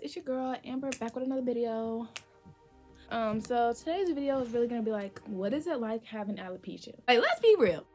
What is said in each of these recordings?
it's your girl Amber back with another video. So today's video is really gonna be like, what is it like having alopecia? Like, let's be real.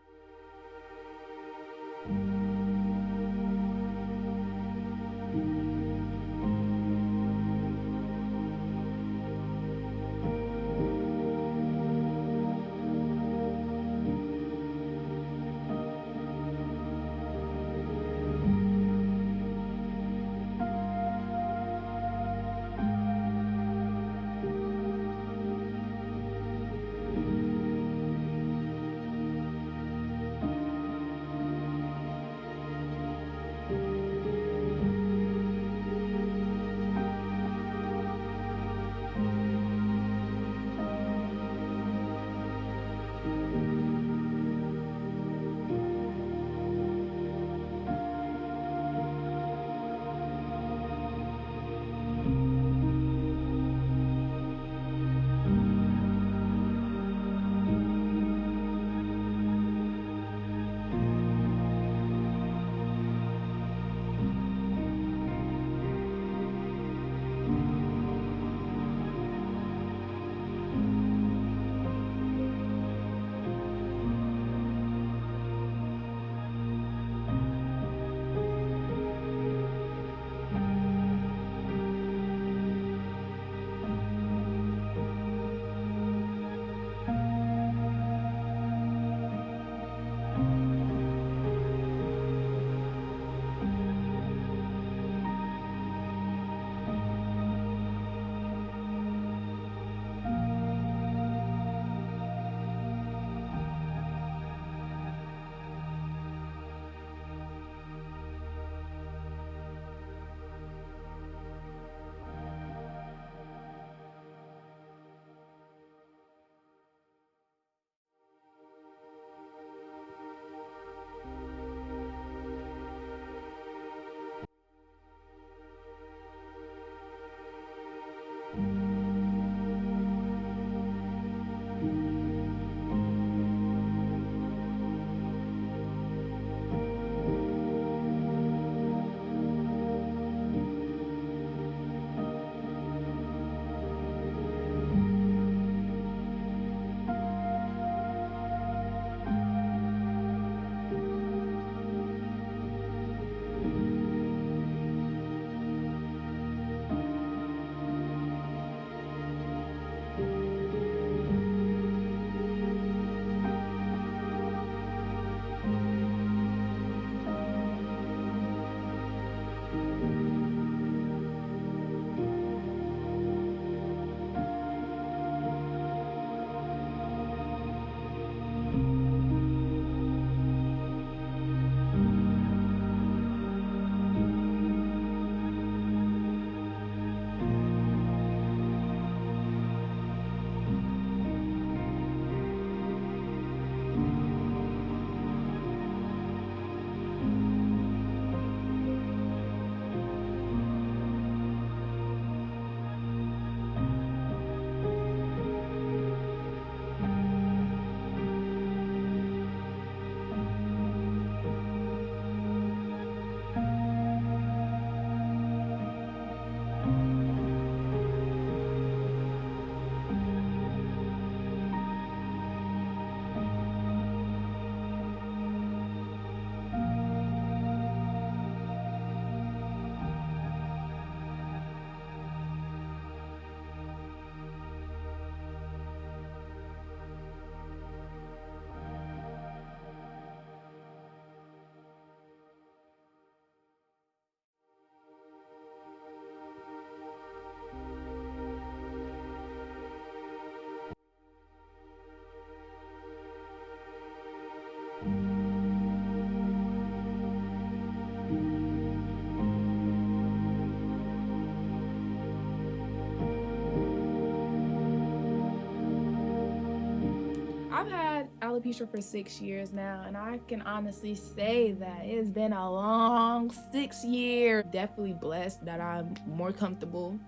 I've had alopecia for 6 years now, and I can honestly say that it's been a long 6 years. Definitely blessed that I'm more comfortable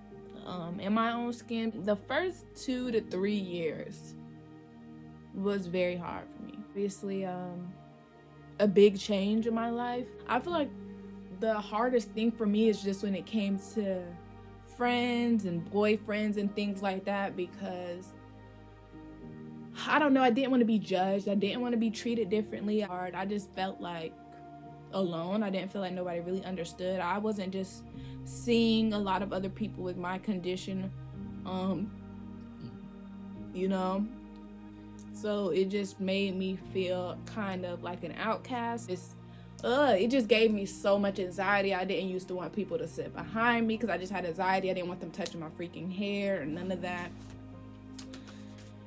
in my own skin. The first 2 to 3 years was very hard for me. Obviously, a big change in my life. I feel like the hardest thing for me is just when it came to girlfriends and boyfriends and things like that, because I don't know, I didn't want to be judged. I didn't want to be treated differently. I just felt like alone. I didn't feel like nobody really understood. I wasn't just seeing a lot of other people with my condition, you know. So it just made me feel kind of like an outcast. It just gave me so much anxiety. I didn't used to want people to sit behind me because I just had anxiety. I didn't want them touching my freaking hair or none of that.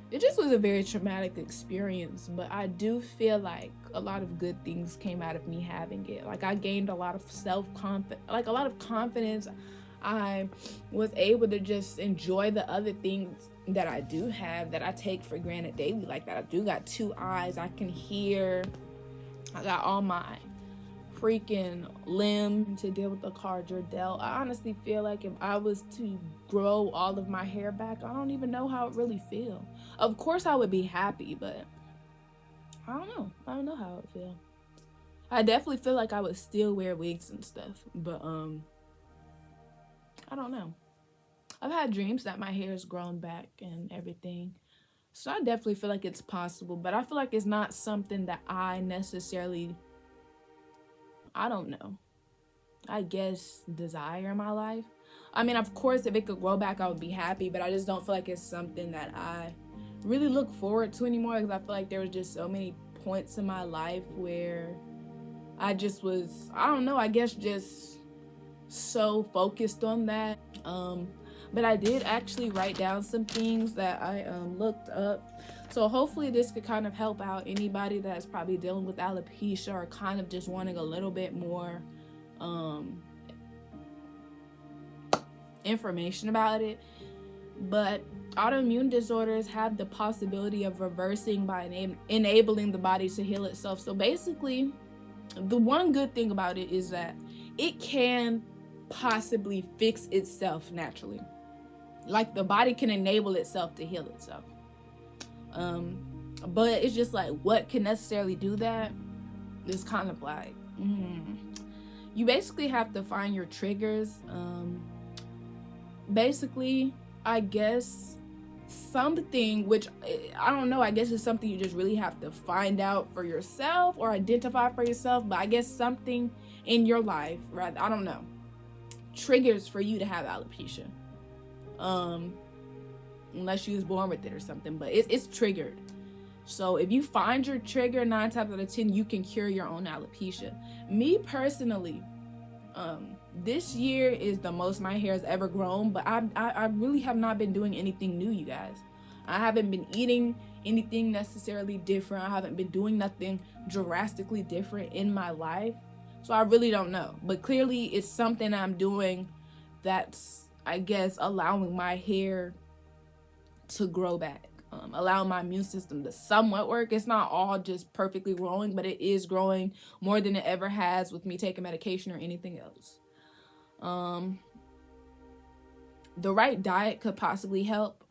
It just was a very traumatic experience, but I do feel like a lot of good things came out of me having it. Like, I gained a lot of confidence. I was able to just enjoy the other things that I do have that I take for granted daily. Like that I do got 2 eyes, I can hear, I got all my freaking limb to deal with the cards you're dealt. I honestly feel like if I was to grow all of my hair back, I don't even know how it really feel. Of course I would be happy, but I don't know how it would feel. I definitely feel like I would still wear wigs and stuff, but I don't know. I've had dreams that my hair's grown back and everything, so I definitely feel like it's possible, but I feel like it's not something that I necessarily, I don't know, I guess, desire in my life. I mean, of course, if it could grow back, I would be happy, but I just don't feel like it's something that I really look forward to anymore, because I feel like there was just so many points in my life where I just was, I don't know, I guess just so focused on that. But I did actually write down some things that I looked up. So hopefully this could kind of help out anybody that's probably dealing with alopecia or kind of just wanting a little bit more information about it. But autoimmune disorders have the possibility of reversing by enabling the body to heal itself. So basically, the one good thing about it is that it can possibly fix itself naturally. Like, the body can enable itself to heal itself. But it's just like, what can necessarily do that? It's kind of like, you basically have to find your triggers. Basically, I guess something, which I don't know, I guess it's something you just really have to find out for yourself or identify for yourself, but I guess something in your life, rather, I don't know, triggers for you to have alopecia. Unless you was born with it or something, but it's triggered. So if you find your trigger, 9 times out of 10 you can cure your own alopecia. Me personally, this year is the most my hair has ever grown, but I really have not been doing anything new, you guys. I haven't been eating anything necessarily different. I haven't been doing nothing drastically different in my life. So I really don't know. But clearly it's something I'm doing that's, I guess, allowing my hair to grow back. Allowing my immune system to somewhat work. It's not all just perfectly growing, but it is growing more than it ever has with me taking medication or anything else. The right diet could possibly help,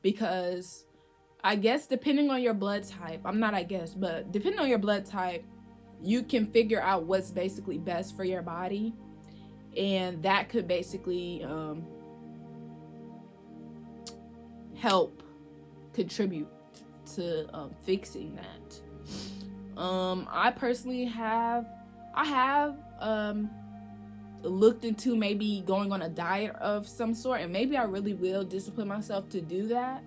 because I guess depending on your blood type, but depending on your blood type, you can figure out what's basically best for your body, and that could basically help contribute to fixing that. I personally have looked into maybe going on a diet of some sort, and maybe I really will discipline myself to do that,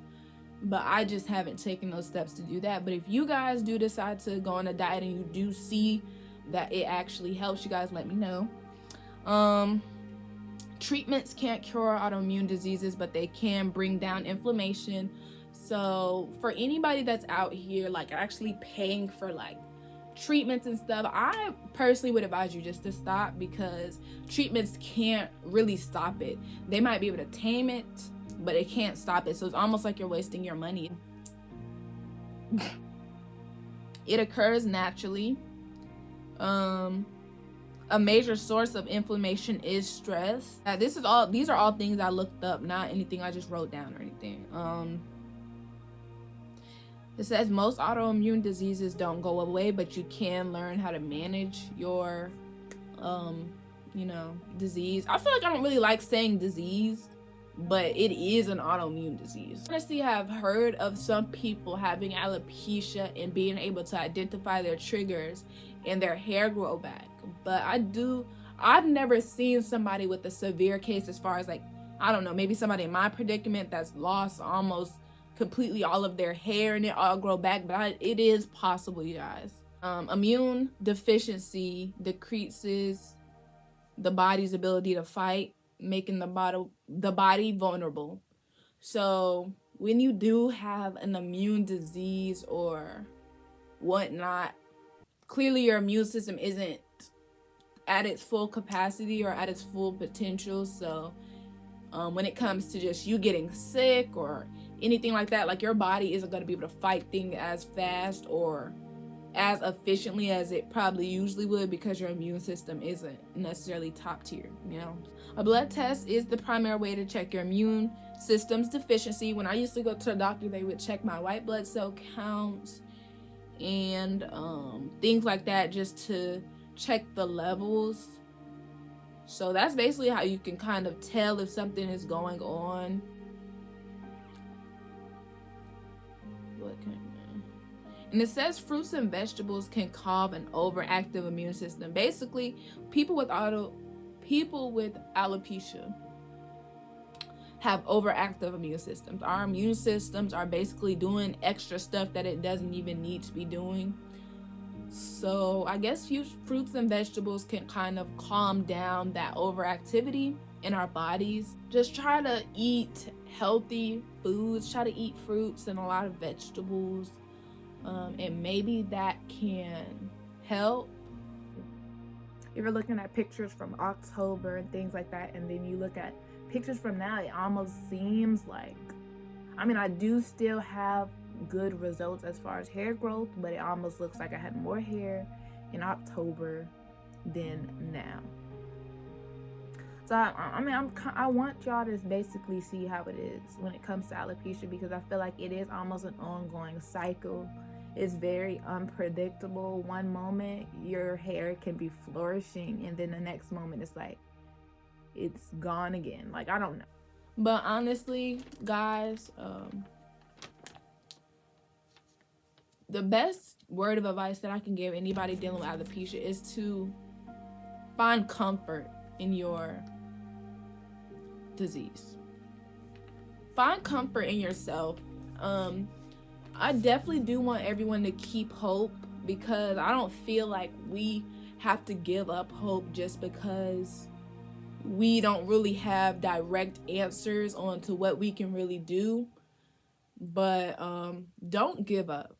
but I just haven't taken those steps to do that. But if you guys do decide to go on a diet and you do see that it actually helps, you guys let me know. Treatments can't cure autoimmune diseases, but they can bring down inflammation. So for anybody that's out here like actually paying for like treatments and stuff, I personally would advise you just to stop, because treatments can't really stop it. They might be able to tame it, but it can't stop it. So it's almost like you're wasting your money. It occurs naturally. A major source of inflammation is stress. These are all things I looked up, not anything I just wrote down or anything. It says most autoimmune diseases don't go away, but you can learn how to manage your you know, disease. I feel like I don't really like saying disease, but it is an autoimmune disease. Honestly, I've heard of some people having alopecia and being able to identify their triggers and their hair grow back. But I've never seen somebody with a severe case as far as like, I don't know, maybe somebody in my predicament that's lost almost completely all of their hair and it all grow back, but it is possible, you guys. Immune deficiency decreases the body's ability to fight, making the body vulnerable. So when you do have an immune disease or whatnot, clearly your immune system isn't at its full capacity or at its full potential. So when it comes to just you getting sick or anything like that, like your body isn't going to be able to fight things as fast or as efficiently as it probably usually would, because your immune system isn't necessarily top tier, you know. A blood test is the primary way to check your immune system's deficiency. When I used to go to the doctor, they would check my white blood cell counts and things like that, just to check the levels. So that's basically how you can kind of tell if something is going on. And it says fruits and vegetables can calm an overactive immune system. Basically, people with alopecia have overactive immune systems. Our immune systems are basically doing extra stuff that it doesn't even need to be doing. So I guess fruits and vegetables can kind of calm down that overactivity in our bodies. Just try to eat healthy foods. Try to eat fruits and a lot of vegetables. And maybe that can help. If you're looking at pictures from October and things like that, and then you look at pictures from now, it almost seems like, I mean, I do still have good results as far as hair growth, but it almost looks like I had more hair in October than now. So I want y'all to basically see how it is when it comes to alopecia, because I feel like it is almost an ongoing cycle. It's very unpredictable. One moment your hair can be flourishing, and then the next moment it's like it's gone again. Like, I don't know. But honestly, guys, the best word of advice that I can give anybody dealing with alopecia is to find comfort in your disease. Find comfort in yourself. I definitely do want everyone to keep hope, because I don't feel like we have to give up hope just because we don't really have direct answers on to what we can really do. But don't give up.